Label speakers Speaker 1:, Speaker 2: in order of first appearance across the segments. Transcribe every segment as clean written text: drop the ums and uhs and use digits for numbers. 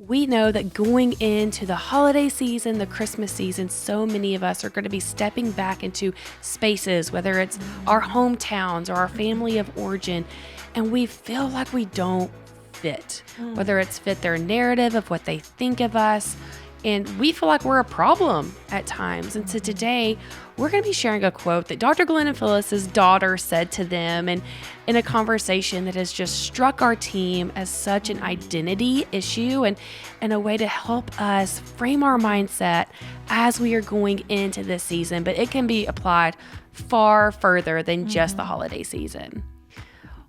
Speaker 1: We know that going into the holiday season, the Christmas season, so many of us are going to be stepping back into spaces, whether it's our hometowns or our family of origin, and we feel like we don't fit, whether it's fit their narrative of what they think of us, and we feel like we're a problem at times. And so today, we're going to be sharing a quote that Dr. Glenn and Phyllis's daughter said to them, and in a conversation that has just struck our team as such an identity issue and a way to help us frame our mindset as we are going into this season. But it can be applied far further than just the holiday season.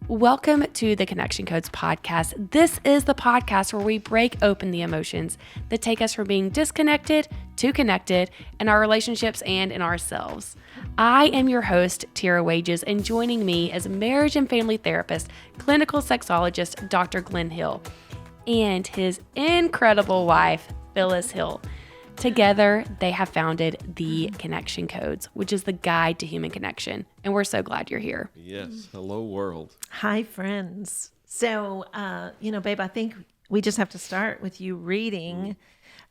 Speaker 1: Welcome to the Connection Codes podcast. This is the podcast where we break open the emotions that take us from being disconnected to connected in our relationships and in ourselves. I am your host, Tara Wages, and joining me is marriage and family therapist, clinical sexologist, Dr. Glenn Hill, and his incredible wife, Phyllis Hill. Together, they have founded the Connection Codes, which is the guide to human connection. And we're so glad you're here.
Speaker 2: Yes. Hello, world.
Speaker 3: Hi, friends. So, babe, I think we just have to start with you reading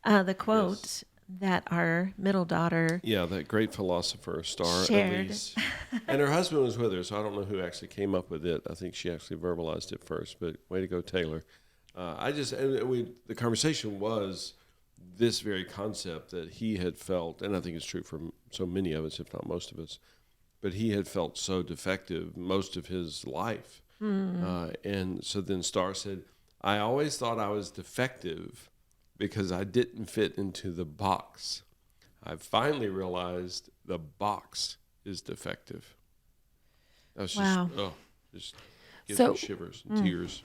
Speaker 3: the quote that our middle daughter
Speaker 2: that great philosopher, Star
Speaker 3: shared.
Speaker 2: Elise. And her husband was with her, so I don't know who actually came up with it. I think she actually verbalized it first, but way to go, Taylor. The conversation was this very concept that he had felt, and I think it's true for so many of us, if not most of us, but he had felt so defective most of his life. And so then Star said, I always thought I was defective because I didn't fit into the box. I finally realized the box is defective. That was just gives me shivers and tears.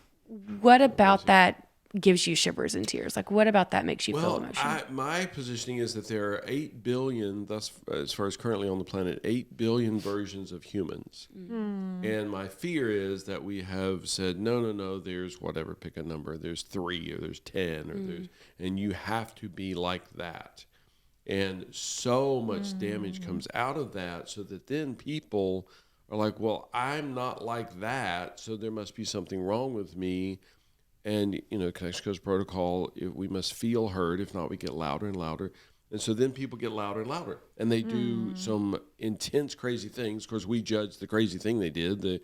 Speaker 1: What about that gives you shivers and tears? Like, what about that makes you feel emotional?
Speaker 2: My positioning is that there are 8 billion, thus as far as currently on the planet, 8 billion versions of humans. And my fear is that we have said, no, there's whatever, pick a number. There's 3 or there's 10 or and you have to be like that. And so much damage comes out of that, so that then people are like, well, I'm not like that, so there must be something wrong with me. And, Connection Codes protocol, we must feel heard. If not, we get louder and louder. And so then people get louder and louder. And they do some intense, crazy things. Of course, we judge the crazy thing they did, the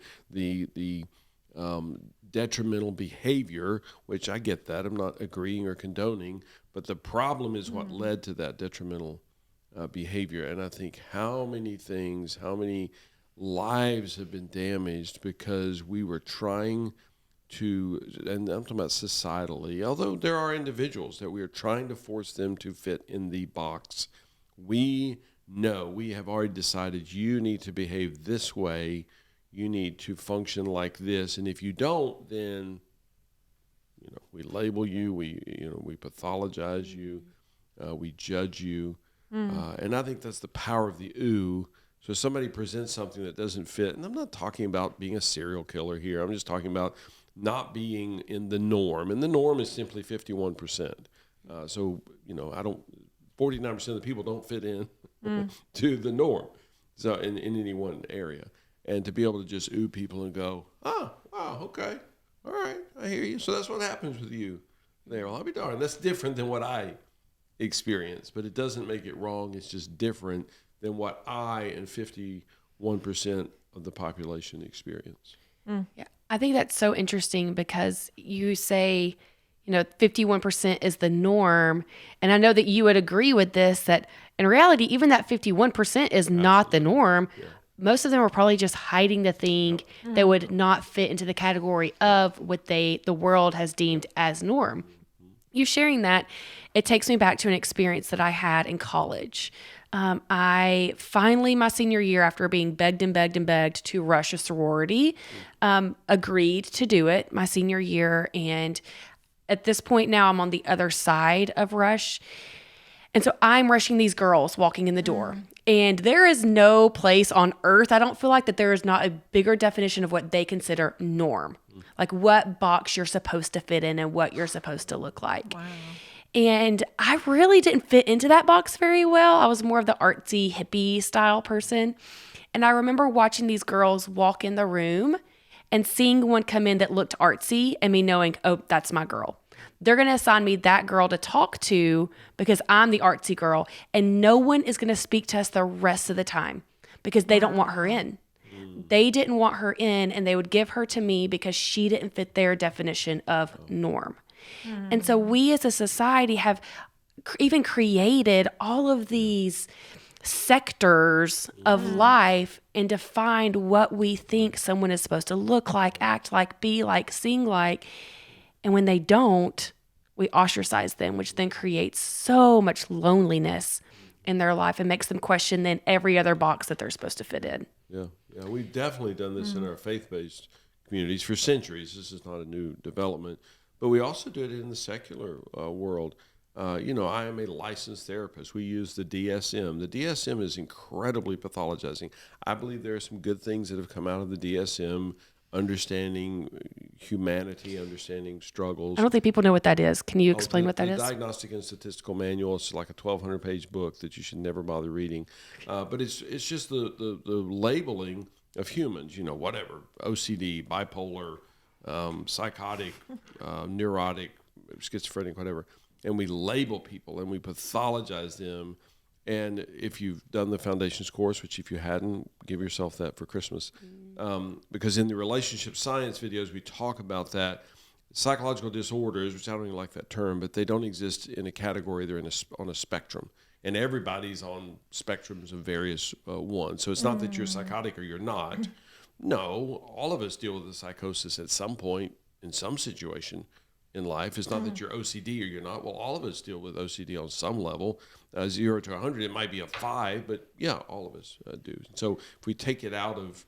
Speaker 2: detrimental behavior, which I get that. I'm not agreeing or condoning. But the problem is what led to that detrimental behavior. And I think how many lives have been damaged because we were trying and I'm talking about societally, although there are individuals that we are trying to force them to fit in the box. We know, we have already decided you need to behave this way, you need to function like this, and if you don't, then we label you, we pathologize you, we judge you, and I think that's the power of the ooh. So somebody presents something that doesn't fit, and I'm not talking about being a serial killer here, I'm just talking about not being in the norm, and the norm is simply 51%. 49% of the people don't fit in to the norm. So in any one area, and to be able to just ooh people and go, oh, wow, okay, all right, I hear you. So that's what happens with you there. Well, I'll be darned. That's different than what I experience, but it doesn't make it wrong. It's just different than what I and 51% of the population experience.
Speaker 1: Yeah, I think that's so interesting because you say, 51% is the norm. And I know that you would agree with this, that in reality, even that 51% is not the norm. Yeah. Most of them are probably just hiding the thing that would not fit into the category of what the world has deemed as norm. You sharing that, it takes me back to an experience that I had in college. I finally, my senior year, after being begged and begged and begged to rush a sorority, agreed to do it my senior year. And at this point now, I'm on the other side of rush. And so I'm rushing these girls walking in the door. And there is no place on earth, I don't feel like, that there is not a bigger definition of what they consider norm. Like what box you're supposed to fit in and what you're supposed to look like. Wow. And I really didn't fit into that box very well. I was more of the artsy, hippie style person. And I remember watching these girls walk in the room and seeing one come in that looked artsy and me knowing, oh, that's my girl. they're going to assign me that girl to talk to because I'm the artsy girl, and no one is going to speak to us the rest of the time because they don't want her in. They didn't want her in, and they would give her to me because she didn't fit their definition of norm. And so we as a society have even created all of these sectors of life and defined what we think someone is supposed to look like, act like, be like, sing like. And when they don't, we ostracize them, which then creates so much loneliness in their life and makes them question then every other box that they're supposed to fit in.
Speaker 2: Yeah, we've definitely done this in our faith-based communities for centuries. This is not a new development, but we also do it in the secular world. I am a licensed therapist. We use the DSM. The DSM is incredibly pathologizing. I believe there are some good things that have come out of the DSM, understanding humanity, understanding struggles.
Speaker 1: I don't think people know what that is. Can you explain what that is?
Speaker 2: The Diagnostic and Statistical Manual. It's like a 1,200-page book that you should never bother reading. But it's just the labeling of humans, whatever, OCD, bipolar, psychotic, neurotic, schizophrenic, whatever. And we label people and we pathologize them. And if you've done the Foundations course, which if you hadn't, give yourself that for Christmas. Because in the relationship science videos, we talk about that. Psychological disorders, which I don't even like that term, but they don't exist in a category. They're on a spectrum. And everybody's on spectrums of various ones. So it's not that you're psychotic or you're not. No, all of us deal with a psychosis at some point in some situation in life. It's not that you're OCD or you're not. Well, all of us deal with OCD on some level. 0 to 100, it might be a 5, but yeah, all of us do. So if we take it out of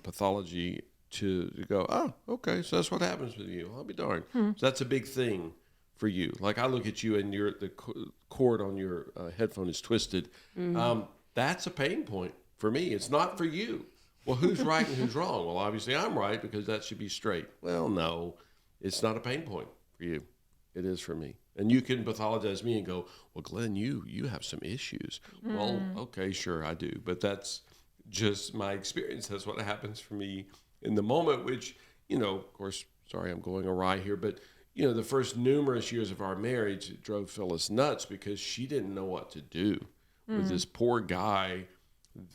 Speaker 2: pathology to go, oh, okay, so that's what happens with you. I'll be darned. So that's a big thing for you. Like I look at you and the cord on your headphone is twisted. That's a pain point for me. It's not for you. Well, who's right and who's wrong? Well, obviously I'm right because that should be straight. Well, no. It's not a pain point for you. It is for me. And you can pathologize me and go, well, Glenn, you have some issues. Well, okay, sure, I do. But that's just my experience. That's what happens for me in the moment, which, of course, sorry, I'm going awry here, but, the first numerous years of our marriage, it drove Phyllis nuts because she didn't know what to do with this poor guy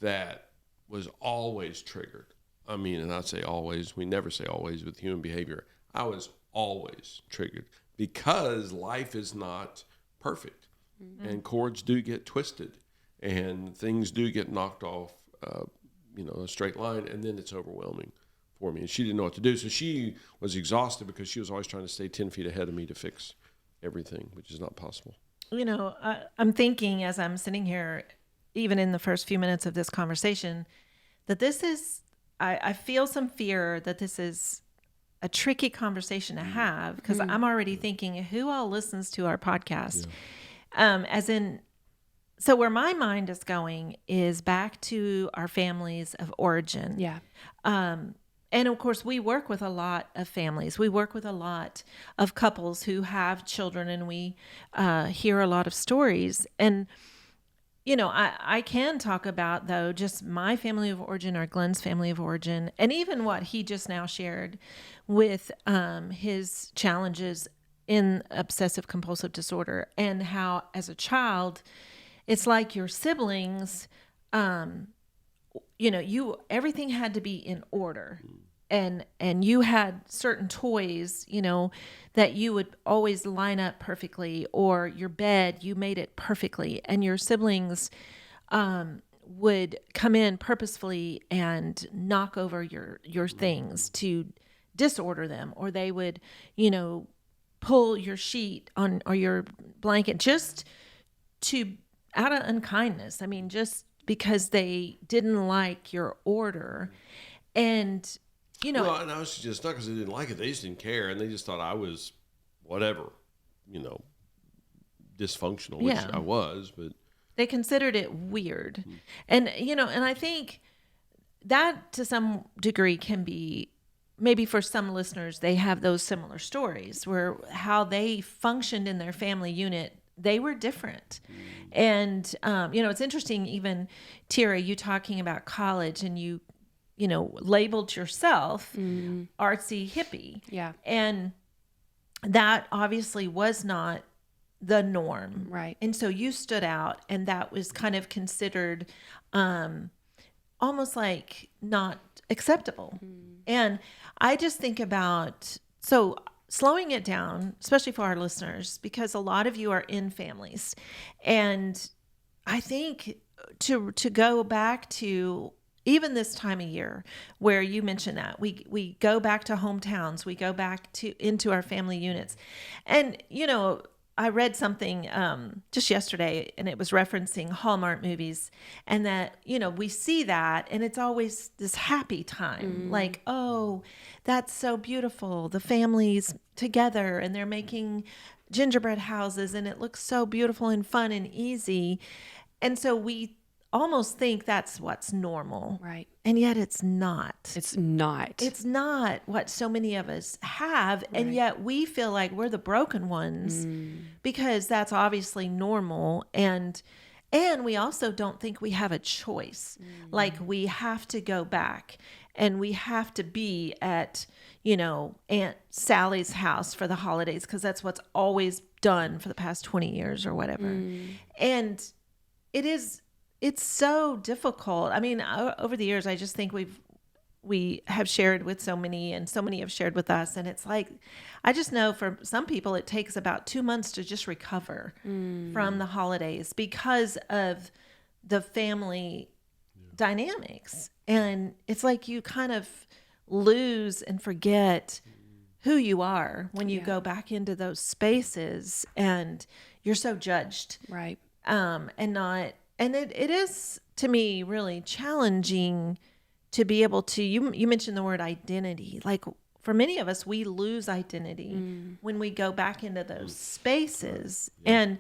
Speaker 2: that was always triggered. I mean, and I say always, we never say always with human behavior. I was always triggered because life is not perfect and cords do get twisted and things do get knocked off, a straight line, and then it's overwhelming for me. And she didn't know what to do. So she was exhausted because she was always trying to stay 10 feet ahead of me to fix everything, which is not possible.
Speaker 3: I'm thinking as I'm sitting here, even in the first few minutes of this conversation, that this is, I feel some fear that this is a tricky conversation to have because I'm already thinking who all listens to our podcast. So where my mind is going is back to our families of origin.
Speaker 1: Yeah.
Speaker 3: And of course we work with a lot of families. We work with a lot of couples who have children, and we hear a lot of stories. And I can talk about, though, just my family of origin or Glenn's family of origin, and even what he just now shared with his challenges in obsessive compulsive disorder, and how as a child, it's like your siblings, everything had to be in order. And you had certain toys, that you would always line up perfectly, or your bed, you made it perfectly. And your siblings would come in purposefully and knock over your things to disorder them, or they would, pull your sheet on or your blanket just to out of unkindness. I mean, just because they didn't like your order. And
Speaker 2: well, and I was just not because they didn't like it. They just didn't care, and they just thought I was whatever, dysfunctional, which I was. But
Speaker 3: they considered it weird, and and I think that to some degree can be maybe for some listeners they have those similar stories where how they functioned in their family unit. They were different. And, it's interesting, even Tira, you talking about college, and you labeled yourself artsy hippie.
Speaker 1: Yeah.
Speaker 3: And that obviously was not the norm.
Speaker 1: Right.
Speaker 3: And so you stood out, and that was kind of considered almost like not acceptable. And I just think about, so slowing it down, especially for our listeners, because a lot of you are in families. And I think to go back to even this time of year where you mentioned that we go back to hometowns, we go back to into our family units. And I read something just yesterday, and it was referencing Hallmark movies, and that we see that, and it's always this happy time, like, oh, that's so beautiful, the family's together and they're making gingerbread houses and it looks so beautiful and fun and easy. And so we almost think that's what's normal.
Speaker 1: Right.
Speaker 3: And yet it's not.
Speaker 1: It's not.
Speaker 3: It's not what so many of us have. And
Speaker 1: Right.
Speaker 3: yet we feel like we're the broken ones because that's obviously normal. And we also don't think we have a choice. Like we have to go back and we have to be at, Aunt Sally's house for the holidays because that's what's always done for the past 20 years or whatever. And it's so difficult. I mean, over the years, I just think we have shared with so many, and so many have shared with us. And it's like, I just know for some people, it takes about 2 months to just recover from the holidays because of the family dynamics. And it's like you kind of lose and forget who you are when you go back into those spaces, and you're so judged.
Speaker 1: Right.
Speaker 3: And it is, to me, really challenging to be able to, you mentioned the word identity. Like for many of us, we lose identity when we go back into those spaces. And,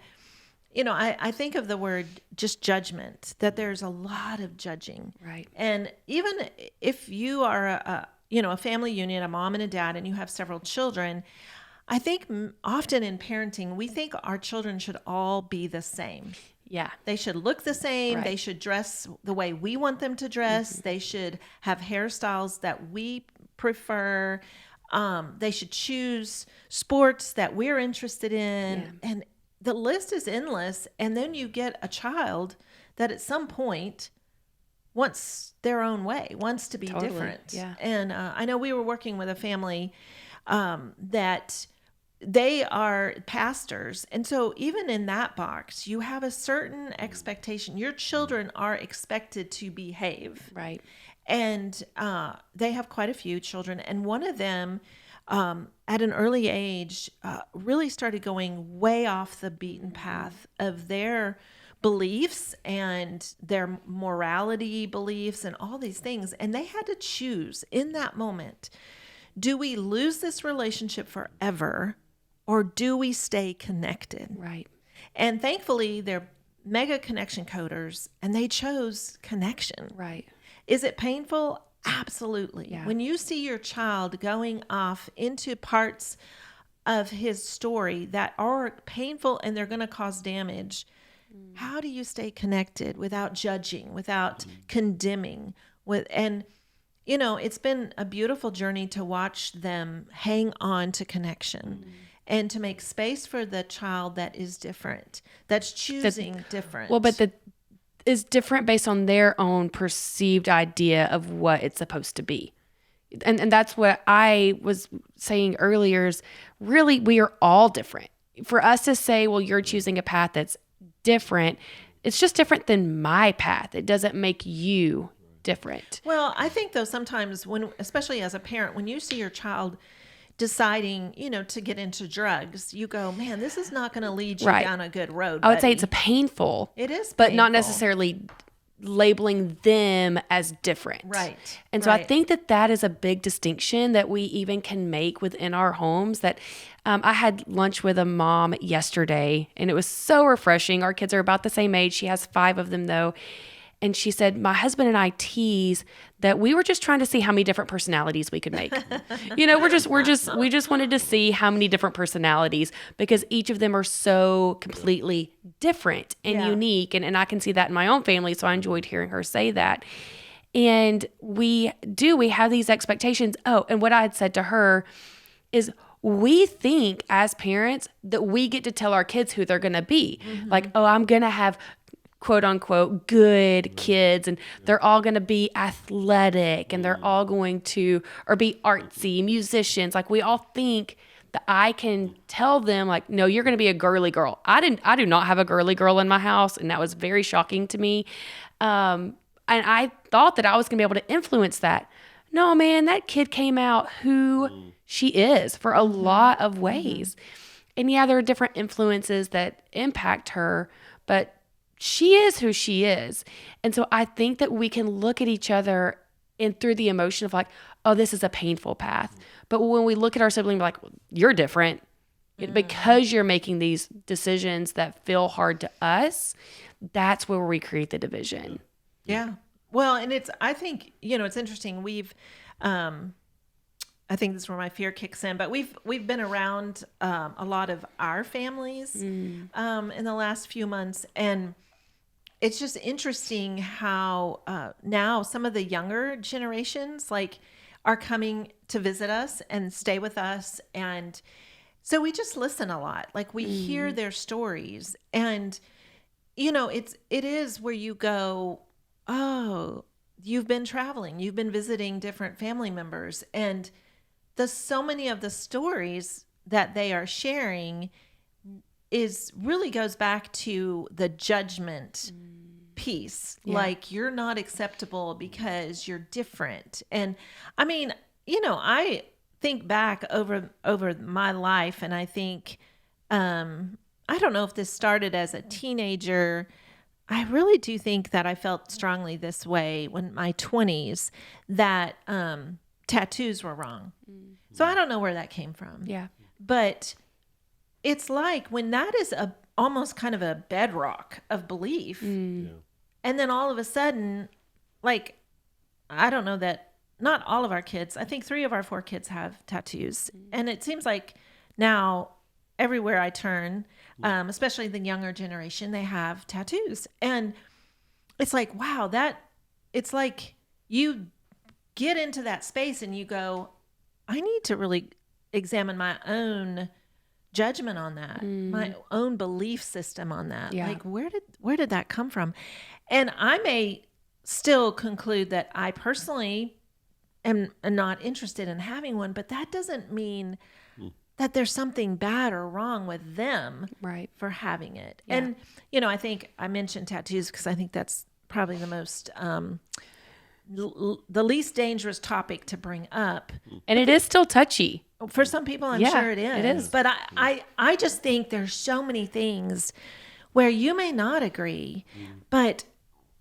Speaker 3: I think of the word just judgment, that there's a lot of judging.
Speaker 1: Right.
Speaker 3: And even if you are a family unit, a mom and a dad, and you have several children, I think often in parenting, we think our children should all be the same.
Speaker 1: Yeah.
Speaker 3: They should look the same.
Speaker 1: Right.
Speaker 3: They should dress the way we want them to dress. They should have hairstyles that we prefer. They should choose sports that we're interested in.
Speaker 1: Yeah.
Speaker 3: And the list is endless. And then you get a child that at some point wants their own way, wants to be different.
Speaker 1: Yeah.
Speaker 3: And I know we were working with a family that they are pastors. And so even in that box, you have a certain expectation. Your children are expected to behave.
Speaker 1: Right.
Speaker 3: And they have quite a few children. And one of them, at an early age, really started going way off the beaten path of their beliefs and their morality beliefs and all these things. And they had to choose in that moment, do we lose this relationship forever? Or do we stay connected?
Speaker 1: Right.
Speaker 3: And thankfully, they're mega connection coders, and they chose connection.
Speaker 1: Right.
Speaker 3: Is it painful? Absolutely.
Speaker 1: Yeah.
Speaker 3: When you see your child going off into parts of his story that are painful and they're going to cause damage, how do you stay connected without judging, without condemning? It's been a beautiful journey to watch them hang on to connection. And to make space for the child that is different, that's choosing different.
Speaker 1: Well, but is different based on their own perceived idea of what it's supposed to be. And that's what I was saying earlier is really we are all different. For us to say, well, you're choosing a path that's different, it's just different than my path. It doesn't make you different.
Speaker 3: Well, I think though sometimes especially as a parent, when you see your child deciding, to get into drugs, you go, man, this is not going to lead you down a good road.
Speaker 1: I would say
Speaker 3: buddy.
Speaker 1: it's painful.
Speaker 3: It is
Speaker 1: but not
Speaker 3: painful.
Speaker 1: necessarily labeling them as different.
Speaker 3: Right.
Speaker 1: And so I think that is a big distinction that we even can make within our homes. That I had lunch with a mom yesterday, and it was so refreshing. Our kids are about the same age. She has 5 of them though. And she said, my husband and I tease that we were just trying to see how many different personalities we could make. We just wanted to see how many different personalities, because each of them are so completely different and unique. And I can see that in my own family. So I enjoyed hearing her say that. And we have these expectations. Oh, and what I had said to her is, we think as parents that we get to tell our kids who they're going to be. Like, oh, I'm going to have quote unquote good kids, and they're all going to be athletic, and they're all going to, or be artsy musicians. Like, we all think that I can tell them, like, no, you're going to be a girly girl. I do not have a girly girl in my house, and that was very shocking to me. And I thought that I was going to be able to influence that. No, man, that kid came out who she is for a lot of ways. And yeah, there are different influences that impact her, but she is who she is. And so I think that we can look at each other and through the emotion of like, oh, this is a painful path. But when we look at our sibling, we're like, you're different because you're making these decisions that feel hard to us. That's where we create the division.
Speaker 3: Yeah. Well, and I think, it's interesting. I think this is where my fear kicks in, but we've been around a lot of our families in the last few months, and it's just interesting how now some of the younger generations are coming to visit us and stay with us, and so we just listen a lot. Like, we hear their stories, and it is where you go, oh, you've been traveling, you've been visiting different family members, and so many of the stories that they are sharing really goes back to the judgment piece. Yeah. Like, you're not acceptable because you're different. And I mean, I think back over my life, and I think, I don't know if this started as a teenager. I really do think that I felt strongly this way when my 20s, that tattoos were wrong. So I don't know where that came from.
Speaker 1: Yeah.
Speaker 3: But it's like when that is almost kind of a bedrock of belief. And then all of a sudden, like, I don't know that not all of our kids, I think 3 of our 4 kids have tattoos. And it seems like now everywhere I turn, especially the younger generation, they have tattoos. And it's like, wow, it's like you get into that space and you go, I need to really examine my own judgment on that, my own belief system on that. Yeah. Like, where did that come from? And I may still conclude that I personally am not interested in having one, but that doesn't mean that there's something bad or wrong with them for having it. Yeah. And, I think I mentioned tattoos because I think that's probably the most, the least dangerous topic to bring up.
Speaker 1: And it is still touchy.
Speaker 3: For some people, I'm sure it is. It is. But I just think there's so many things where you may not agree, but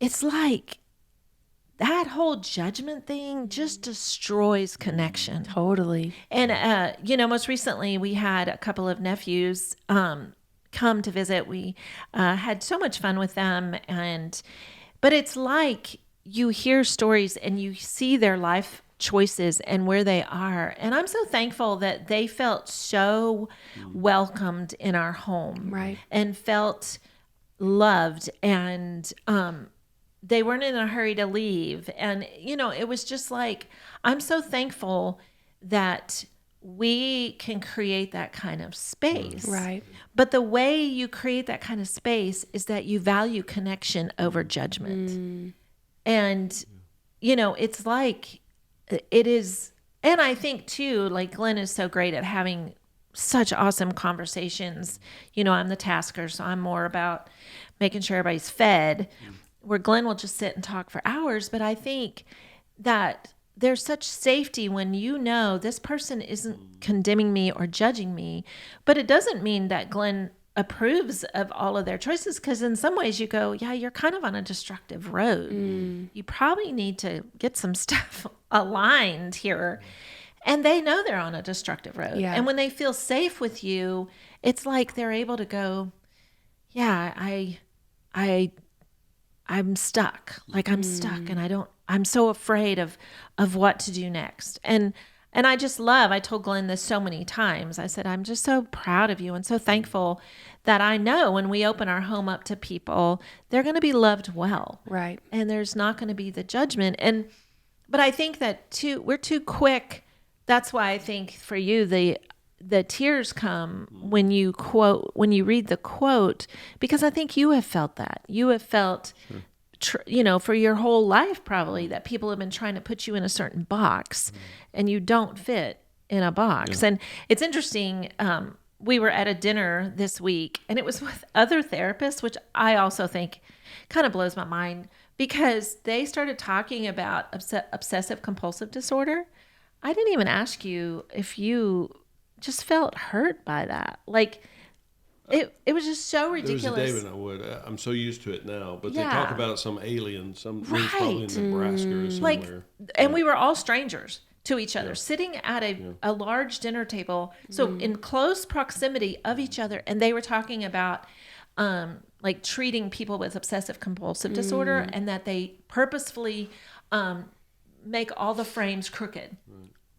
Speaker 3: it's like that whole judgment thing just destroys connection.
Speaker 1: Totally.
Speaker 3: And, most recently we had a couple of nephews come to visit. We had so much fun with them. But it's like you hear stories and you see their life choices and where they are. And I'm so thankful that they felt so welcomed in our home.
Speaker 1: Right.
Speaker 3: And felt loved, and they weren't in a hurry to leave. And, it was just like, I'm so thankful that we can create that kind of space.
Speaker 1: Right.
Speaker 3: But the way you create that kind of space is that you value connection over judgment. And, it's like, it is. And I think too, like, Glenn is so great at having such awesome conversations. I'm the tasker, so I'm more about making sure everybody's fed, where Glenn will just sit and talk for hours. But I think that there's such safety when this person isn't condemning me or judging me, but it doesn't mean that Glenn approves of all of their choices, because in some ways you go, yeah, you're kind of on a destructive road. You probably need to get some stuff aligned here. And they know they're on a destructive road. Yeah. And when they feel safe with you, it's like they're able to go, yeah, I'm stuck. Like, I'm stuck, and I'm so afraid of what to do next. And I told Glenn this so many times. I said, I'm just so proud of you and so thankful that I know when we open our home up to people, they're going to be loved well.
Speaker 1: Right.
Speaker 3: And there's not going to be the judgment. But I think that we're too quick. That's why I think for you, the tears come when you read the quote, because I think you have felt that. You have felt, for your whole life probably, that people have been trying to put you in a certain box and you don't fit in a box. And it's interesting. We were at a dinner this week and it was with other therapists, which I also think kind of blows my mind, because they started talking about obsessive compulsive disorder. I didn't even ask you if you just felt hurt by that. Like, it was just so ridiculous.
Speaker 2: There was a day when I would. I'm so used to it now. But they
Speaker 3: Yeah.
Speaker 2: talk about some alien, it was
Speaker 3: Right.
Speaker 2: probably in Nebraska or somewhere.
Speaker 3: And we were all strangers to each other, sitting at a large dinner table, so in close proximity of each other. And they were talking about like treating people with obsessive compulsive disorder, and that they purposefully make all the frames crooked.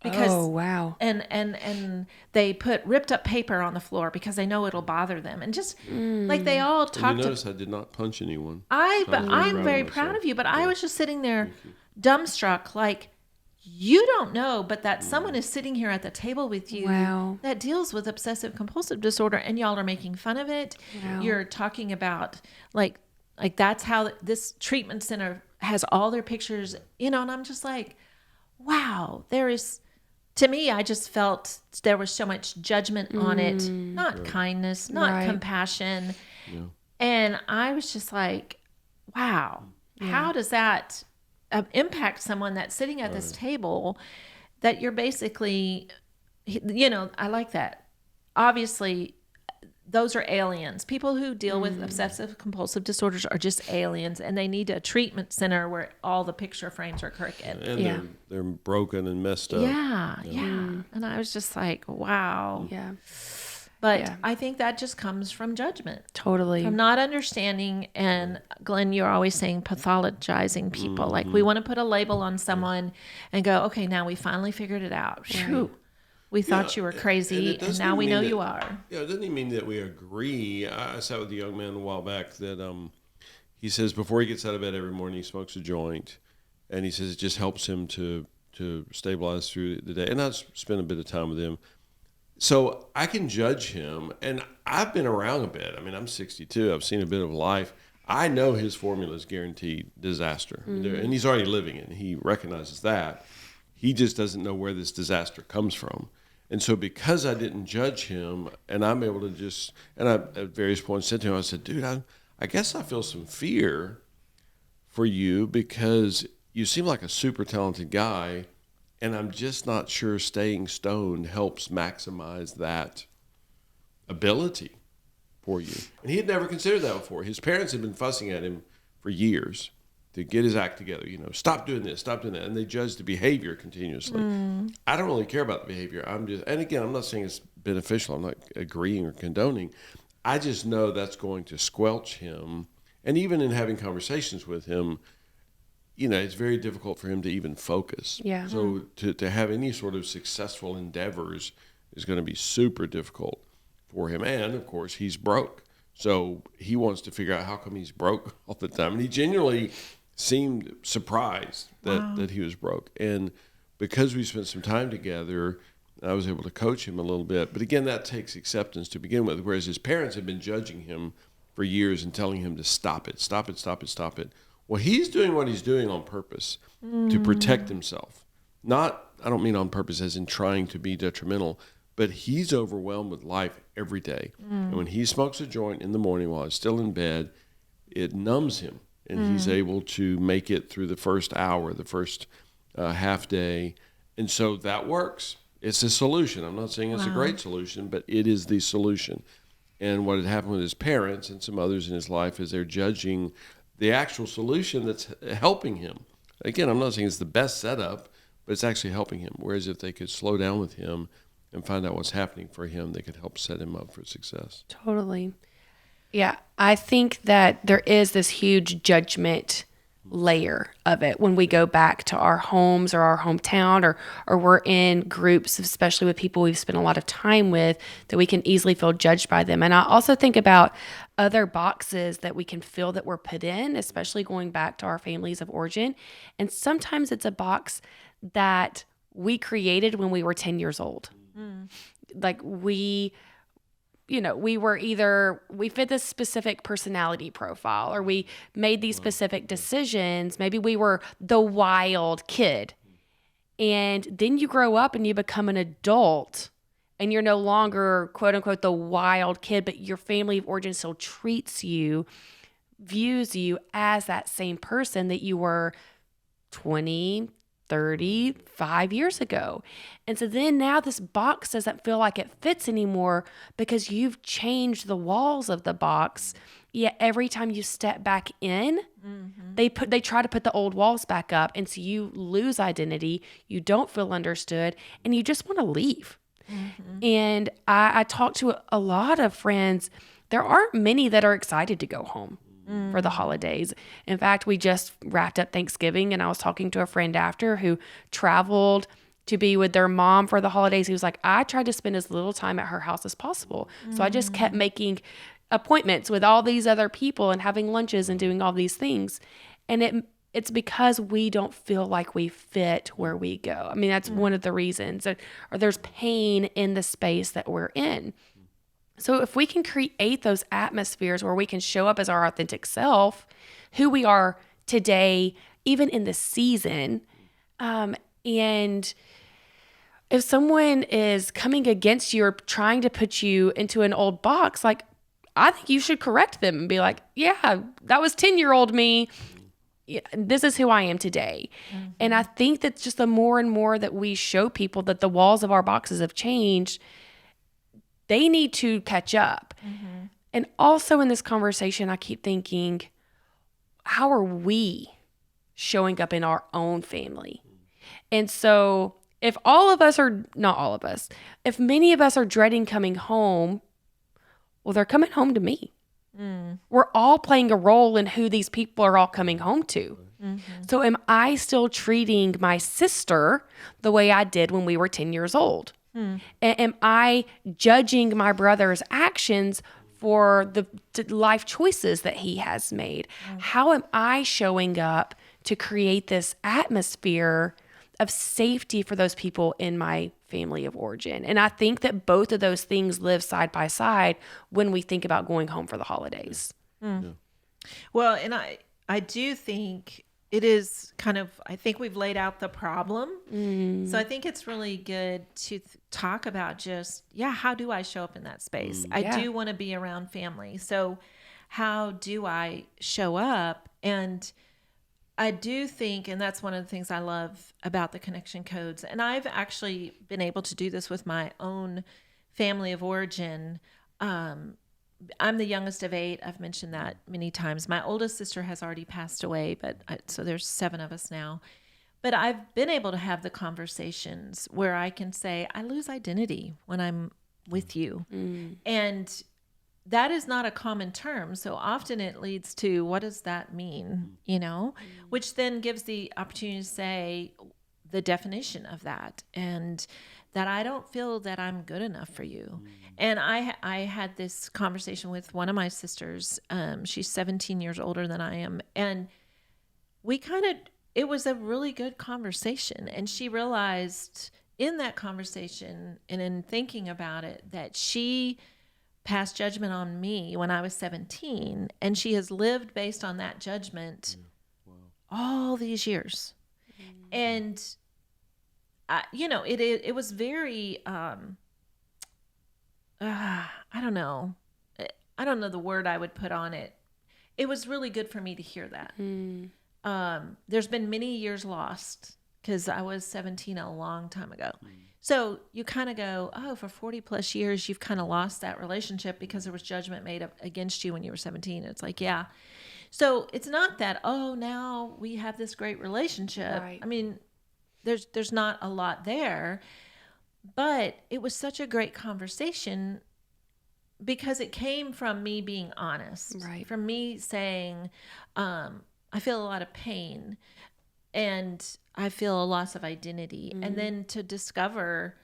Speaker 3: Because,
Speaker 1: oh, wow.
Speaker 3: And they put ripped up paper on the floor because they know it'll bother them. And just like they all
Speaker 2: And
Speaker 3: talked.
Speaker 2: you notice I did not punch anyone.
Speaker 3: I'm very proud of you, but I was just sitting there dumbstruck, like, you don't know, but that someone is sitting here at the table with you
Speaker 1: Wow.
Speaker 3: that deals with obsessive compulsive disorder, and y'all are making fun of it.
Speaker 1: Wow.
Speaker 3: You're talking about like that's how this treatment center has all their pictures, and I'm just like, wow, to me, I just felt there was so much judgment on it, not kindness, not compassion.
Speaker 2: Yeah.
Speaker 3: And I was just like, wow, how does that impact someone that's sitting at this table, that you're basically, I like that. Obviously, those are aliens. People who deal with obsessive compulsive disorders are just aliens, and they need a treatment center where all the picture frames are crooked.
Speaker 2: And they're broken and messed up.
Speaker 3: Yeah. And I was just like, wow.
Speaker 1: Yeah.
Speaker 3: But I think that just comes from judgment.
Speaker 1: Totally.
Speaker 3: From not understanding. And Glenn, you're always saying pathologizing people. Like, we want to put a label on someone and go, okay, now we finally figured it out. Phew. We thought you were crazy, and now we know you are.
Speaker 2: Yeah, it doesn't even mean that we agree. I sat with a young man a while back that he says before he gets out of bed every morning, he smokes a joint, and he says it just helps him to stabilize through the day. And I spent a bit of time with him. So I can judge him, and I've been around a bit. I mean, I'm 62. I've seen a bit of life. I know his formula is guaranteed disaster, and he's already living it. And he recognizes that. He just doesn't know where this disaster comes from. And so because I didn't judge him, and I'm able to I at various points said to him, I said, dude, I guess I feel some fear for you because you seem like a super talented guy, and I'm just not sure staying stoned helps maximize that ability for you. And he had never considered that before. His parents had been fussing at him for years to get his act together, stop doing this, stop doing that. And they judge the behavior continuously. I don't really care about the behavior. And again, I'm not saying it's beneficial. I'm not agreeing or condoning. I just know that's going to squelch him. And even in having conversations with him, it's very difficult for him to even focus.
Speaker 1: Yeah.
Speaker 2: So to have any sort of successful endeavors is going to be super difficult for him. And of course, he's broke. So he wants to figure out how come he's broke all the time. And he genuinely seemed surprised that he was broke. And because we spent some time together, I was able to coach him a little bit. But again, that takes acceptance to begin with, whereas his parents had been judging him for years and telling him to stop it. Well, he's doing what he's doing on purpose to protect himself. I don't mean on purpose as in trying to be detrimental, but he's overwhelmed with life every day. And when he smokes a joint in the morning while he's still in bed, it numbs him. And he's able to make it through the first hour, the first half day. And so that works. It's a solution. I'm not saying it's a great solution, but it is the solution. And what had happened with his parents and some others in his life is they're judging the actual solution that's helping him. Again, I'm not saying it's the best setup, but it's actually helping him. Whereas if they could slow down with him and find out what's happening for him, they could help set him up for success.
Speaker 1: Totally. Yeah, I think that there is this huge judgment layer of it when we go back to our homes or our hometown or we're in groups, especially with people we've spent a lot of time with, that we can easily feel judged by them. And I also think about other boxes that we can feel that we're put in, especially going back to our families of origin. And sometimes it's a box that we created when we were 10 years old. like we fit this specific personality profile, or we made these specific decisions. Maybe we were the wild kid. And then you grow up and you become an adult, and you're no longer, quote unquote, the wild kid, but your family of origin still views you as that same person that you were 20, 30, 5 years ago. And so then now this box doesn't feel like it fits anymore because you've changed the walls of the box. Yet every time you step back in, they try to put the old walls back up. And so you lose identity, you don't feel understood, and you just want to leave. And I talk to a lot of friends. There aren't many that are excited to go home for the holidays. In fact, we just wrapped up Thanksgiving, and I was talking to a friend after who traveled to be with their mom for the holidays. He was like, I tried to spend as little time at her house as possible. So I just kept making appointments with all these other people and having lunches and doing all these things. And it's because we don't feel like we fit where we go. I mean, that's one of the reasons. Or there's pain in the space that we're in. So if we can create those atmospheres where we can show up as our authentic self, who we are today, even in the season, and if someone is coming against you or trying to put you into an old box, like, I think you should correct them and be like, yeah, that was 10-year-old me. Yeah, this is who I am today. And I think that just the more and more that we show people that the walls of our boxes have changed, they need to catch up. And also in this conversation, I keep thinking, how are we showing up in our own family? And so if if many of us are dreading coming home, well, they're coming home to me. We're all playing a role in who these people are all coming home to. So am I still treating my sister the way I did when we were 10 years old? Am I judging my brother's actions for the life choices that he has made? How am I showing up to create this atmosphere of safety for those people in my family of origin? And I think that both of those things live side by side when we think about going home for the holidays.
Speaker 3: Well, and I do think it is kind of, I think we've laid out the problem. So I think it's really good to talk about just, how do I show up in that space? I do want to be around family. So how do I show up? And I do think, and that's one of the things I love about the connection codes, and I've actually been able to do this with my own family of origin. I'm the youngest of 8. I've mentioned that many times. My oldest sister has already passed away, so there's 7 of us now. But I've been able to have the conversations where I can say, I lose identity when I'm with you. And that is not a common term. So often it leads to, what does that mean? Which then gives the opportunity to say the definition of that, and that I don't feel that I'm good enough for you. And I had this conversation with one of my sisters. She's 17 years older than I am. And it was a really good conversation. And she realized in that conversation and in thinking about it that she passed judgment on me when I was 17. And she has lived based on that judgment all these years. And it was very, I don't know the word I would put on it. It was really good for me to hear that. There's been many years lost because I was 17 a long time ago. So you kind of go, for 40 plus years, you've kind of lost that relationship because there was judgment made up against you when you were 17. It's like, So it's not that, now we have this great relationship. Right. I mean, there's not a lot there, but it was such a great conversation because it came from me being honest,
Speaker 1: right?
Speaker 3: From me saying, I feel a lot of pain and I feel a loss of identity. And then to discover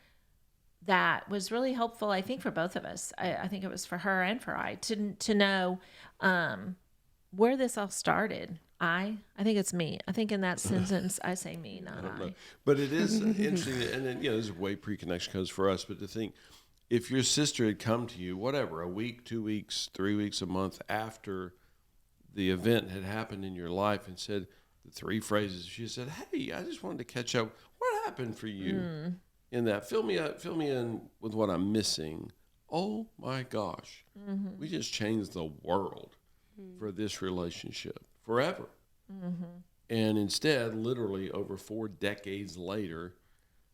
Speaker 3: that was really helpful, I think, for both of us. I think it was for her and for I to know where this all started. I think it's me. I think in that sentence, I say me, not I.
Speaker 2: But it is interesting, and then, this is way pre-connection codes for us, but to think, if your sister had come to you, whatever, a week, 2 weeks, 3 weeks, a month after the event had happened in your life and said the three phrases, she said, "Hey, I just wanted to catch up. What happened for you in that? Fill me in with what I'm missing." Oh my gosh, we just changed the world for this relationship forever. And instead, literally over 4 decades later,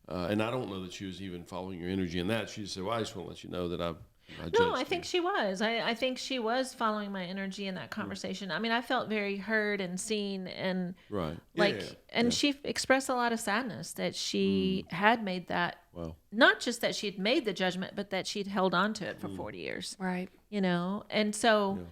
Speaker 2: and I don't know that she was even following your energy in that. She just said, "Well, I just want to let you know that I judged
Speaker 3: No, I
Speaker 2: you."
Speaker 3: think she was. I think she was following my energy in that conversation. I mean, I felt very heard and seen, and
Speaker 2: Right.
Speaker 3: like,
Speaker 2: Yeah.
Speaker 3: and she expressed a lot of sadness that she had made that.
Speaker 2: Wow.
Speaker 3: Not just that she had made the judgment, but that she'd held on to it for 40 years.
Speaker 1: Right.
Speaker 3: And so.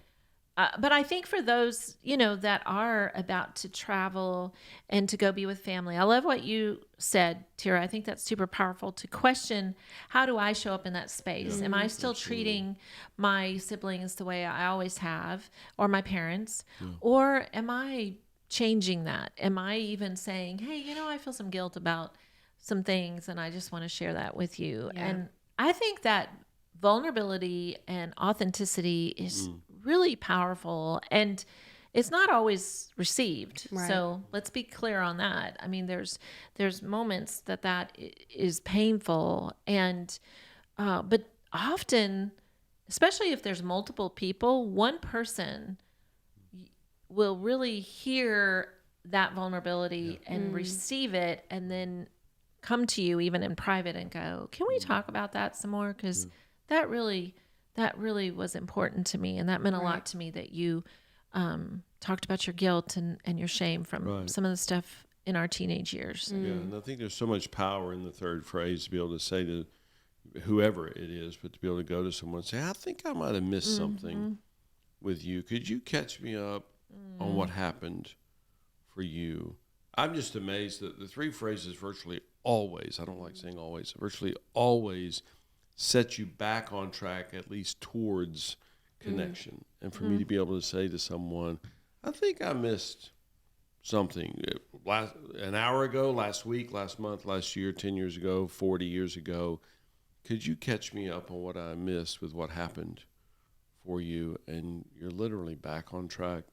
Speaker 3: But I think for those, that are about to travel and to go be with family, I love what you said, Tira. I think that's super powerful to question, how do I show up in that space? Am I still treating my siblings the way I always have, or my parents? Or am I changing that? Am I even saying, hey, I feel some guilt about some things and I just want to share that with you?
Speaker 1: Yeah.
Speaker 3: And I think that vulnerability and authenticity is really powerful, and it's not always received.
Speaker 1: Right.
Speaker 3: So let's be clear on that. I mean, there's moments that is painful, and but often, especially if there's multiple people, one person will really hear that vulnerability and receive it, and then come to you even in private and go, "Can we talk about that some more?" Because that really was important to me, and that meant a lot to me that you talked about your guilt and your shame from some of the stuff in our teenage years.
Speaker 2: Yeah, and I think there's so much power in the third phrase to be able to say to whoever it is, but to be able to go to someone and say, "I think I might have missed something with you. Could you catch me up on what happened for you?" I'm just amazed that the three phrases virtually always, I don't like saying always, virtually always set you back on track, at least towards connection. And for me to be able to say to someone, "I think I missed something an hour ago, last week, last month, last year, 10 years ago, 40 years ago. Could you catch me up on what I missed with what happened for you?" And you're literally back on track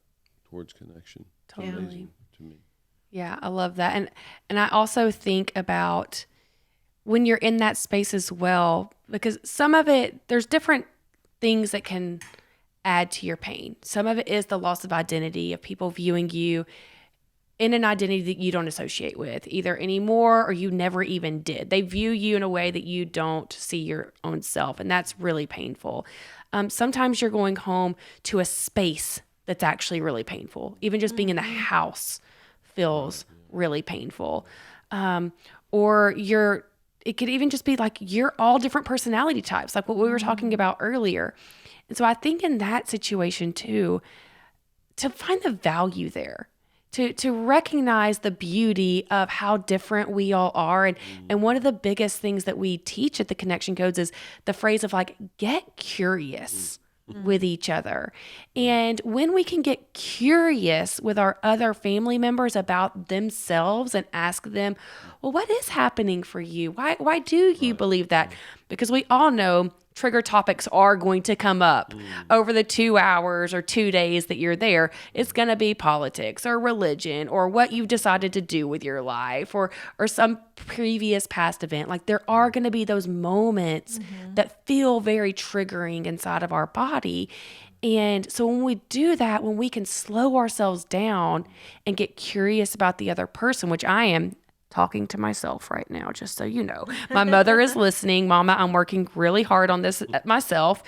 Speaker 2: towards connection.
Speaker 1: Totally.
Speaker 2: Amazing to me.
Speaker 1: Yeah, I love that. And I also think about when you're in that space as well, because some of it, there's different things that can add to your pain. Some of it is the loss of identity, of people viewing you in an identity that you don't associate with either anymore or you never even did. They view you in a way that you don't see your own self, and that's really painful. Sometimes you're going home to a space that's actually really painful. Even just being in the house feels really painful. Or it could even just be like you're all different personality types, like what we were talking about earlier. And so I think in that situation too, to find the value there, to recognize the beauty of how different we all are. And one of the biggest things that we teach at the Connection Codes is the phrase of like, get curious with each other. And when we can get curious with our other family members about themselves and ask them, well, what is happening for you? Why do you believe that? Because we all know trigger topics are going to come up over the 2 hours or 2 days that you're there. It's going to be politics or religion or what you've decided to do with your life or some previous past event. Like there are going to be those moments that feel very triggering inside of our body. And so when we do that, when we can slow ourselves down and get curious about the other person, which I am talking to myself right now, just so you know. My mother is listening. Mama, I'm working really hard on this myself.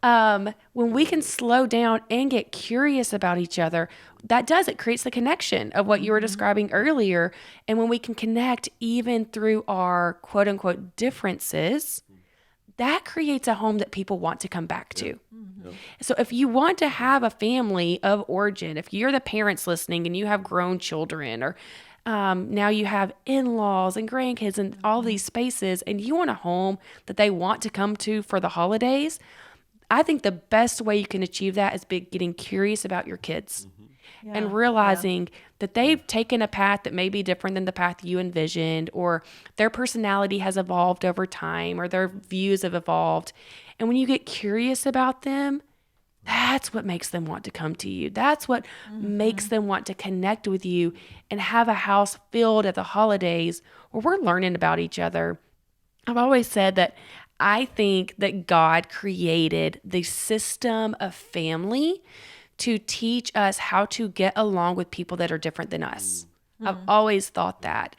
Speaker 1: When we can slow down and get curious about each other, it creates the connection of what you were describing earlier. And when we can connect even through our quote unquote differences, that creates a home that people want to come back to. Yep. So if you want to have a family of origin, if you're the parents listening and you have grown children or now you have in-laws and grandkids and all these spaces and you want a home that they want to come to for the holidays, I think the best way you can achieve that is getting curious about your kids and realizing that they've taken a path that may be different than the path you envisioned, or their personality has evolved over time, or their views have evolved. And when you get curious about them, that's what makes them want to come to you. That's what makes them want to connect with you and have a house filled at the holidays where we're learning about each other. I've always said that I think that God created the system of family to teach us how to get along with people that are different than us. I've always thought that.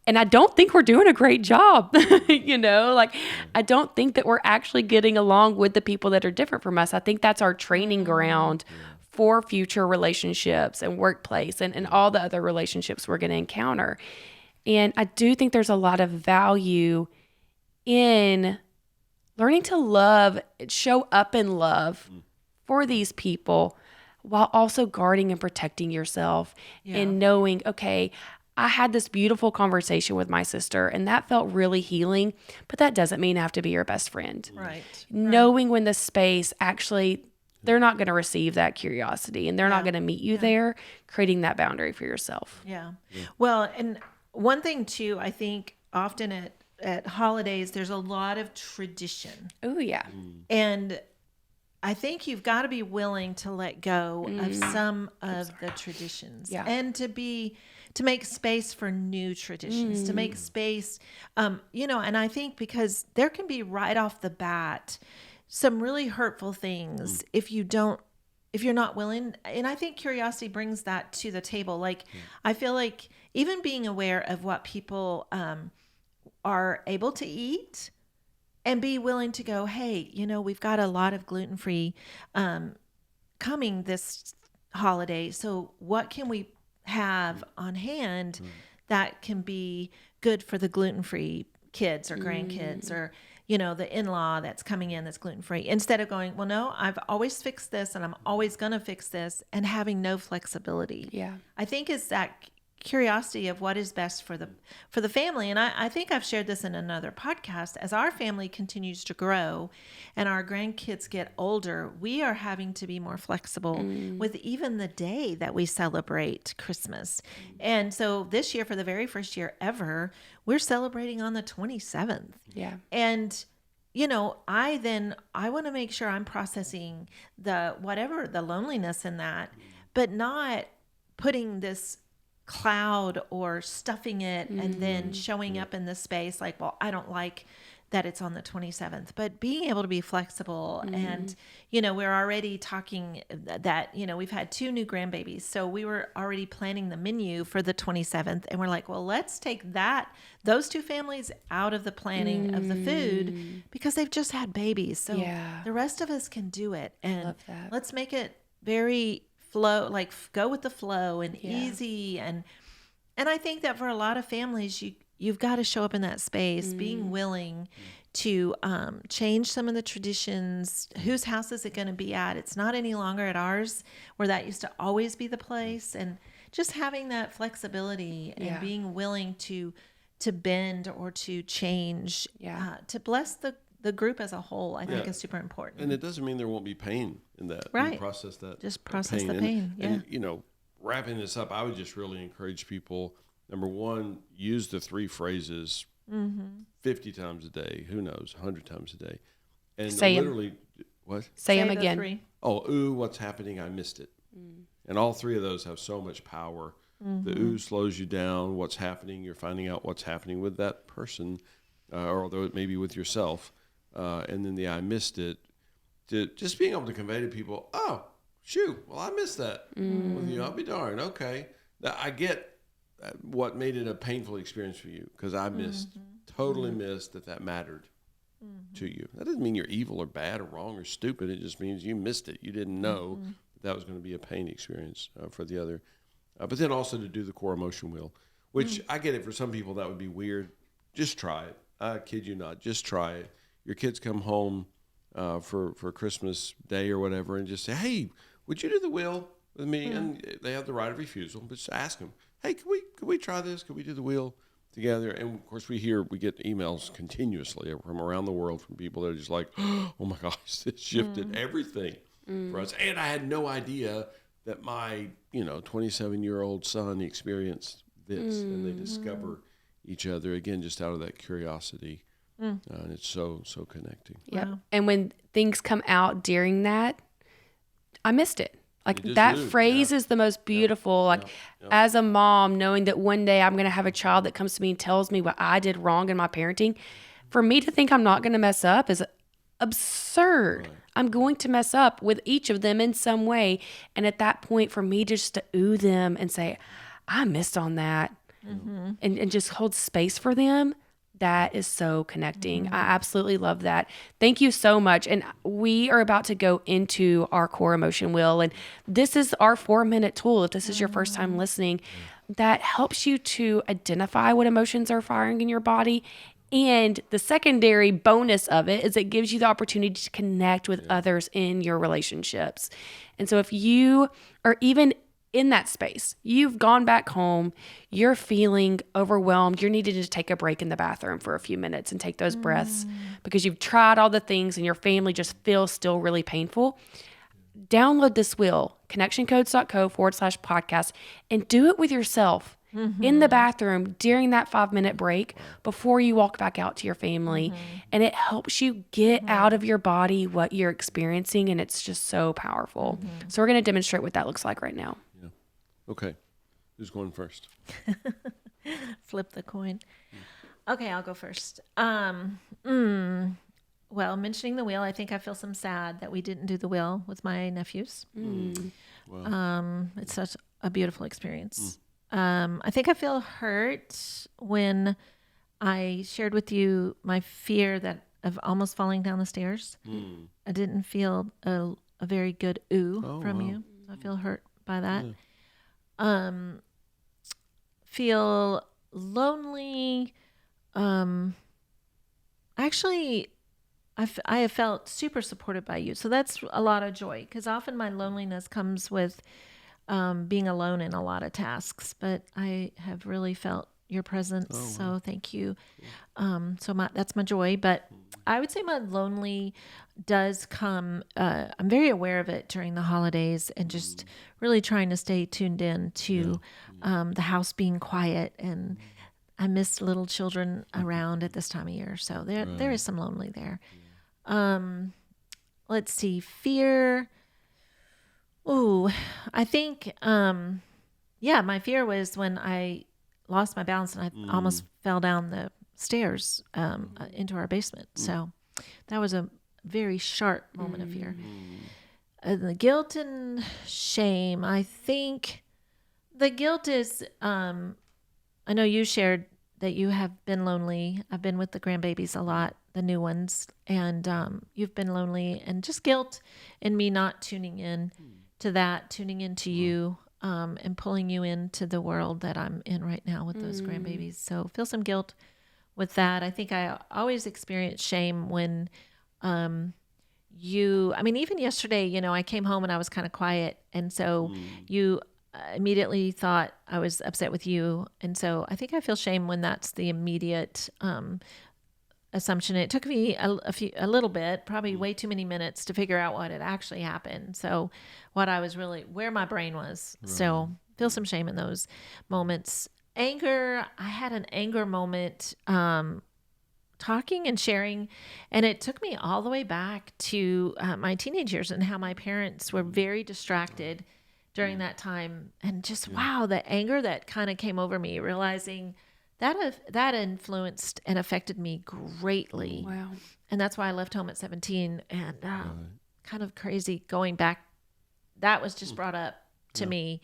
Speaker 1: And I don't think we're doing a great job, like I don't think that we're actually getting along with the people that are different from us. I think that's our training ground for future relationships and workplace and all the other relationships we're going to encounter. And I do think there's a lot of value in learning to love, show up in love for these people while also guarding and protecting yourself and knowing, okay, I had this beautiful conversation with my sister and that felt really healing, but that doesn't mean I have to be your best friend.
Speaker 3: Right.
Speaker 1: Knowing when the space actually, they're not going to receive that curiosity and they're not going to meet you there, creating that boundary for yourself.
Speaker 3: Yeah. Well, and one thing too, I think often at holidays, there's a lot of tradition.
Speaker 1: Oh, yeah.
Speaker 3: And I think you've got to be willing to let go of some of the traditions and to make space for new traditions, to make space, and I think because there can be right off the bat some really hurtful things if you're not willing. And I think curiosity brings that to the table. Like, I feel like even being aware of what people are able to eat and be willing to go, hey, we've got a lot of gluten-free coming this holiday. So what can we have on hand that can be good for the gluten-free kids or grandkids or, the in-law that's coming in that's gluten-free, instead of going, well, no, I've always fixed this and I'm always going to fix this, and having no flexibility.
Speaker 1: Yeah.
Speaker 3: I think it's that curiosity of what is best for the family. And I think I've shared this in another podcast. As our family continues to grow and our grandkids get older, we are having to be more flexible with even the day that we celebrate Christmas. And so this year, for the very first year ever, we're celebrating on the 27th.
Speaker 1: Yeah.
Speaker 3: And I want to make sure I'm processing the loneliness in that, but not putting this cloud or stuffing it and then showing up in the space like, well, I don't like that it's on the 27th, but being able to be flexible. And, we're already talking that, we've had 2 new grandbabies. So we were already planning the menu for the 27th, and we're like, well, let's take those 2 families out of the planning of the food because they've just had babies. So the rest of us can do it. And let's make it very flow, like go with the flow and easy. And I think that for a lot of families, you've got to show up in that space, being willing to change some of the traditions. Whose house is it going to be at? It's not any longer at ours, where that used to always be the place. And just having that flexibility and being willing to bend or to change, to bless the group as a whole, I think is super important.
Speaker 2: And it doesn't mean there won't be pain in that.
Speaker 3: Right.
Speaker 2: You process that.
Speaker 3: Just process
Speaker 2: pain.
Speaker 3: the pain.
Speaker 2: And, wrapping this up, I would just really encourage people, number one, use the 3 phrases 50 times a day. Who knows? 100 times a day. And
Speaker 1: Say 'em.
Speaker 2: literally, what?
Speaker 1: Say them
Speaker 3: the
Speaker 1: again.
Speaker 3: 3.
Speaker 2: Oh, ooh, what's happening? I missed it. And all 3 of those have so much power. The ooh slows you down. What's happening? You're finding out what's happening with that person, or although it may be with yourself. And then the I missed it, to just being able to convey to people, oh, shoot, well, I missed that. Well, I'll be darned. Okay. Now, I get what made it a painful experience for you, because I totally missed that mattered to you. That doesn't mean you're evil or bad or wrong or stupid. It just means you missed it. You didn't know that was going to be a pain experience for the other. But then also to do the core emotion wheel, which I get it, for some people that would be weird. Just try it. I kid you not. Just try it. Your kids come home for Christmas Day or whatever, and just say, hey, would you do the wheel with me? And they have the right of refusal, but just ask them, hey, could we try this? Could we do the wheel together? And of course we get emails continuously from around the world from people that are just like, oh my gosh, this shifted everything for us. And I had no idea that my 27-year-old son experienced this, and they discover each other again just out of that curiosity, and it's so connecting.
Speaker 1: Yeah.
Speaker 3: Wow.
Speaker 1: And when things come out during that, I missed it. Like
Speaker 2: You just
Speaker 1: that
Speaker 2: do.
Speaker 1: phrase is the most beautiful. Like as a mom, knowing that one day I'm going to have a child that comes to me and tells me what I did wrong in my parenting, for me to think I'm not going to mess up is absurd. Right. I'm going to mess up with each of them in some way. And at that point, for me just to ooh them and say, I missed on that, and just hold space for them, that is so connecting. I absolutely love that. Thank you so much. And we are about to go into our core emotion wheel. And this is our 4-minute tool. If this is your first time listening, that helps you to identify what emotions are firing in your body. And the secondary bonus of it is it gives you the opportunity to connect with others in your relationships. And so if you are even in that space, you've gone back home, you're feeling overwhelmed, you're needing to take a break in the bathroom for a few minutes and take those breaths because you've tried all the things and your family just feels still really painful, download this wheel, connectioncodes.co/podcast, and do it with yourself in the bathroom during that 5-minute break before you walk back out to your family. And it helps you get out of your body what you're experiencing, and it's just so powerful. So we're going to demonstrate what that looks like right now.
Speaker 2: Yeah. Okay. Who's going first?
Speaker 3: Flip the coin. Okay, I'll go first. Well, mentioning the wheel, I think I feel some sad that we didn't do the wheel with my nephews.
Speaker 2: Wow.
Speaker 3: It's such a beautiful experience. I think I feel hurt when I shared with you my fear of almost falling down the stairs. I didn't feel a very good from you. I feel hurt by that. Feel lonely. Actually, I have felt super supported by you. So that's a lot of joy, because often my loneliness comes with being alone in a lot of tasks, but I have really felt your presence. So thank you. That's my joy, but I would say my lonely does come, I'm very aware of it during the holidays and just really trying to stay tuned in to the house being quiet, and I miss little children around at this time of year. So there is some lonely there. Let's see, fear. Ooh, I think, my fear was when I lost my balance and I almost fell down the stairs into our basement. So that was a very sharp moment of fear. The guilt and shame, I think the guilt is, I know you shared that you have been lonely. I've been with the grandbabies a lot, the new ones, and you've been lonely, and just guilt in me not tuning in to that, tuning into you, and pulling you into the world that I'm in right now with those grandbabies. So feel some guilt with that. I think I always experience shame when even yesterday, I came home and I was kind of quiet. And so you immediately thought I was upset with you. And so I think I feel shame when that's the immediate assumption. It took me a little bit, probably way too many minutes to figure out what had actually happened. So where my brain was. Right. So feel some shame in those moments. Anger, I had an anger moment, talking and sharing, and it took me all the way back to my teenage years and how my parents were very distracted during that time. And just, wow, the anger that kind of came over me, realizing that influenced and affected me greatly.
Speaker 1: Wow.
Speaker 3: And that's why I left home at 17, and kind of crazy going back. That was just brought up to me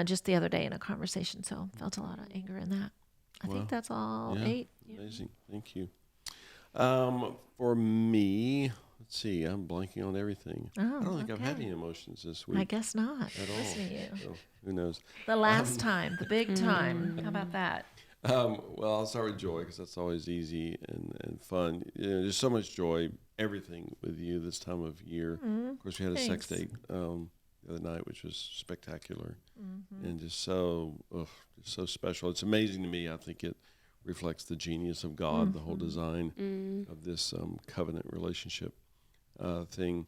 Speaker 3: just the other day in a conversation. So felt a lot of anger in that. I think that's all 8. Yeah.
Speaker 2: Amazing. Thank you. For me, let's see, I'm blanking on everything. I don't think I've had any emotions this week.
Speaker 3: I guess not.
Speaker 2: At all.
Speaker 3: Listening to you.
Speaker 2: So, who knows?
Speaker 3: The last time, the big time. How about that?
Speaker 2: Well, I'll start with joy, because that's always easy and fun. There's so much joy, everything with you this time of year. Of course, we had a sex date the other night, which was spectacular and just so special. It's amazing to me. I think it reflects the genius of God, the whole design of this covenant relationship thing.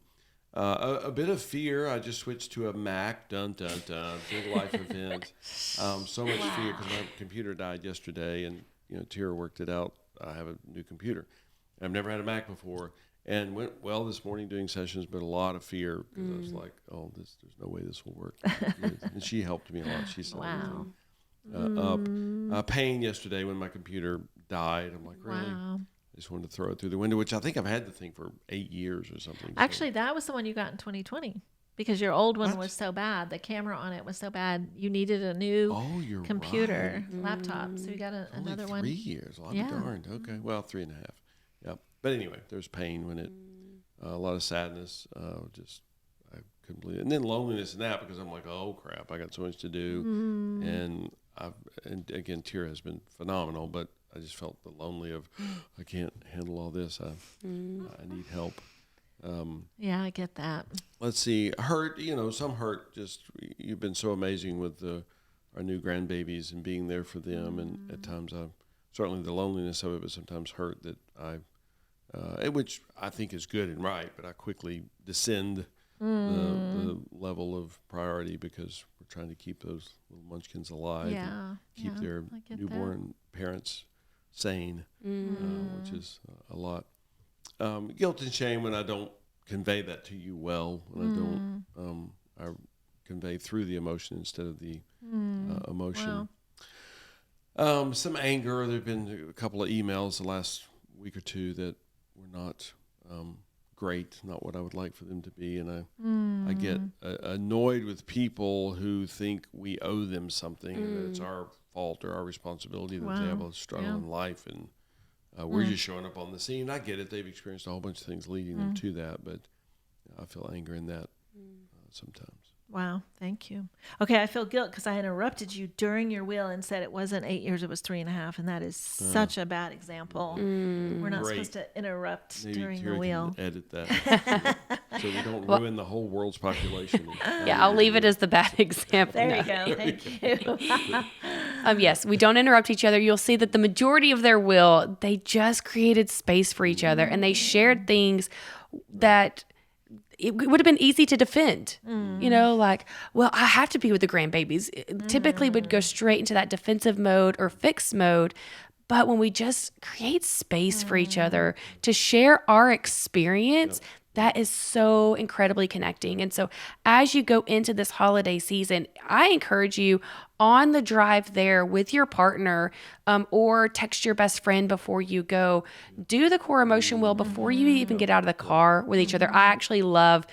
Speaker 2: A bit of fear. I just switched to a Mac. Dun dun dun. Big life event. So much fear because my computer died yesterday, and Tira worked it out. I have a new computer. I've never had a Mac before, and went well this morning doing sessions, but a lot of fear because I was like, "Oh, there's no way this will work." And she helped me a lot. She set everything up. Pain yesterday when my computer died. I'm like, really?
Speaker 3: Wow.
Speaker 2: I just wanted to throw it through the window, which I think I've had the thing for 8 years or something.
Speaker 3: Actually, that was the one you got in 2020 because your old one was so bad. The camera on it was so bad. You needed a new computer, laptop. So you got another one.
Speaker 2: 3 years. I'll be darned. Okay. Well, 3.5. Yep. But anyway, there's pain when it, a lot of sadness. I couldn't believe it. And then loneliness in that because I'm like, oh crap, I got so much to do. And again, Tira has been phenomenal, but I just felt the lonely of, I can't handle all this. I need help.
Speaker 3: Yeah, I get that.
Speaker 2: Let's see. Hurt, some hurt. Just, you've been so amazing with our new grandbabies and being there for them. And at times, certainly the loneliness of it, but sometimes hurt that which I think is good and right, but I quickly descend the level of priority because we're trying to keep those little munchkins alive.
Speaker 3: Yeah.
Speaker 2: Keep their newborn parents sane, which is a lot. Guilt and shame when I don't convey that to you well, when I don't, I convey through the emotion instead of the emotion. Wow. Some anger. There have been a couple of emails the last week or two that were not great, not what I would like for them to be, and I get annoyed with people who think we owe them something, and that it's our fault or our responsibility that they have a struggle in life, and we're just showing up on the scene. I get it; they've experienced a whole bunch of things leading them to that, but I feel anger in that sometimes.
Speaker 3: Wow, thank you. Okay, I feel guilt because I interrupted you during your will and said it wasn't 8 years, it was 3.5, and that is such a bad example. We're not supposed to interrupt during the wheel.
Speaker 2: Maybe Tira can edit that so we don't ruin the whole world's population.
Speaker 1: I'll leave it as the bad example.
Speaker 3: There you go. Thank you.
Speaker 1: Yes, we don't interrupt each other. You'll see that the majority of their will, they just created space for each other, and they shared things that it would have been easy to defend, like, well, I have to be with the grandbabies. Typically would go straight into that defensive mode or fixed mode. But when we just create space for each other to share our experience, that is so incredibly connecting. And so as you go into this holiday season, I encourage you on the drive there with your partner, or text your best friend before you go, do the core emotion wheel before you even get out of the car with each other. I actually love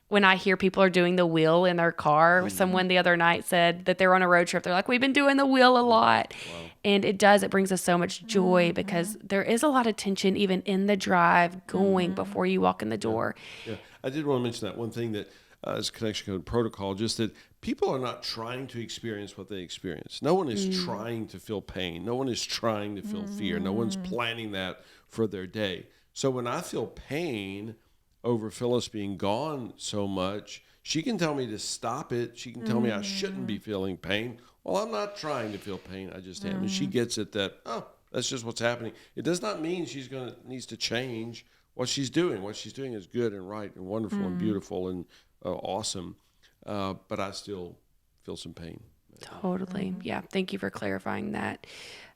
Speaker 1: when I hear people are doing the wheel in their car. Someone the other night said that they're on a road trip. They're like, we've been doing the wheel a lot. Wow. And it brings us so much joy because there is a lot of tension even in the drive going before you walk in the door.
Speaker 2: Yeah. I did want to mention that one thing that is connection code protocol, just that people are not trying to experience what they experience. No one is trying to feel pain. No one is trying to feel fear. No one's planning that for their day. So when I feel pain over Phyllis being gone so much, she can tell me to stop it. She can tell me I shouldn't be feeling pain. Well, I'm not trying to feel pain. I just am. And she gets it that, that's just what's happening. It does not mean she's needs to change what she's doing. What she's doing is good and right and wonderful and beautiful and awesome. But I still feel some pain.
Speaker 1: Totally. Yeah. Thank you for clarifying that.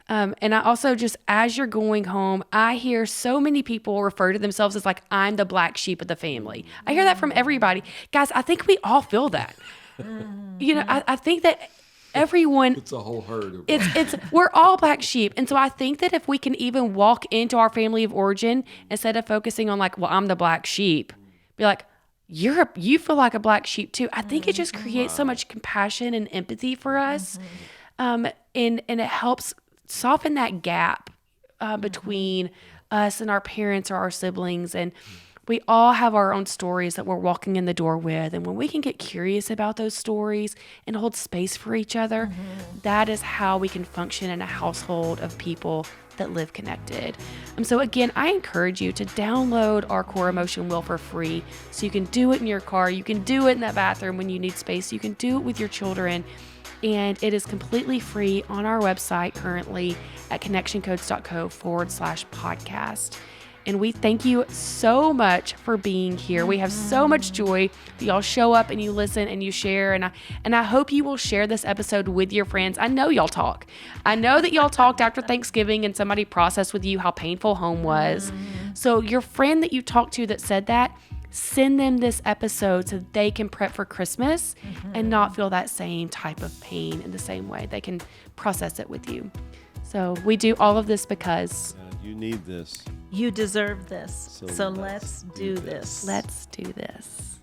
Speaker 1: And I also just, as you're going home, I hear so many people refer to themselves as like, I'm the black sheep of the family. I hear that from everybody. Guys, I think we all feel that. I think that everyone,
Speaker 2: it's a whole herd.
Speaker 1: We're all black sheep. And so I think that if we can even walk into our family of origin, instead of focusing on like, well, I'm the black sheep, be like, you feel like a black sheep too. I think it just creates so much compassion and empathy for us. And it helps soften that gap between us and our parents or our siblings. And we all have our own stories that we're walking in the door with. And when we can get curious about those stories and hold space for each other, that is how we can function in a household of people that live connected. So again, I encourage you to download our core emotion wheel for free. So you can do it in your car. You can do it in that bathroom when you need space. You can do it with your children. And it is completely free on our website currently at connectioncodes.co/podcast. And we thank you so much for being here. We have so much joy that y'all show up and you listen and you share. And I hope you will share this episode with your friends. I know y'all talk. I know that y'all talked after Thanksgiving and somebody processed with you how painful home was. So your friend that you talked to that said that, send them this episode so that they can prep for Christmas and not feel that same type of pain in the same way. They can process it with you. So we do all of this because
Speaker 2: you need this.
Speaker 3: You deserve this. So let's do this.
Speaker 1: Let's do this.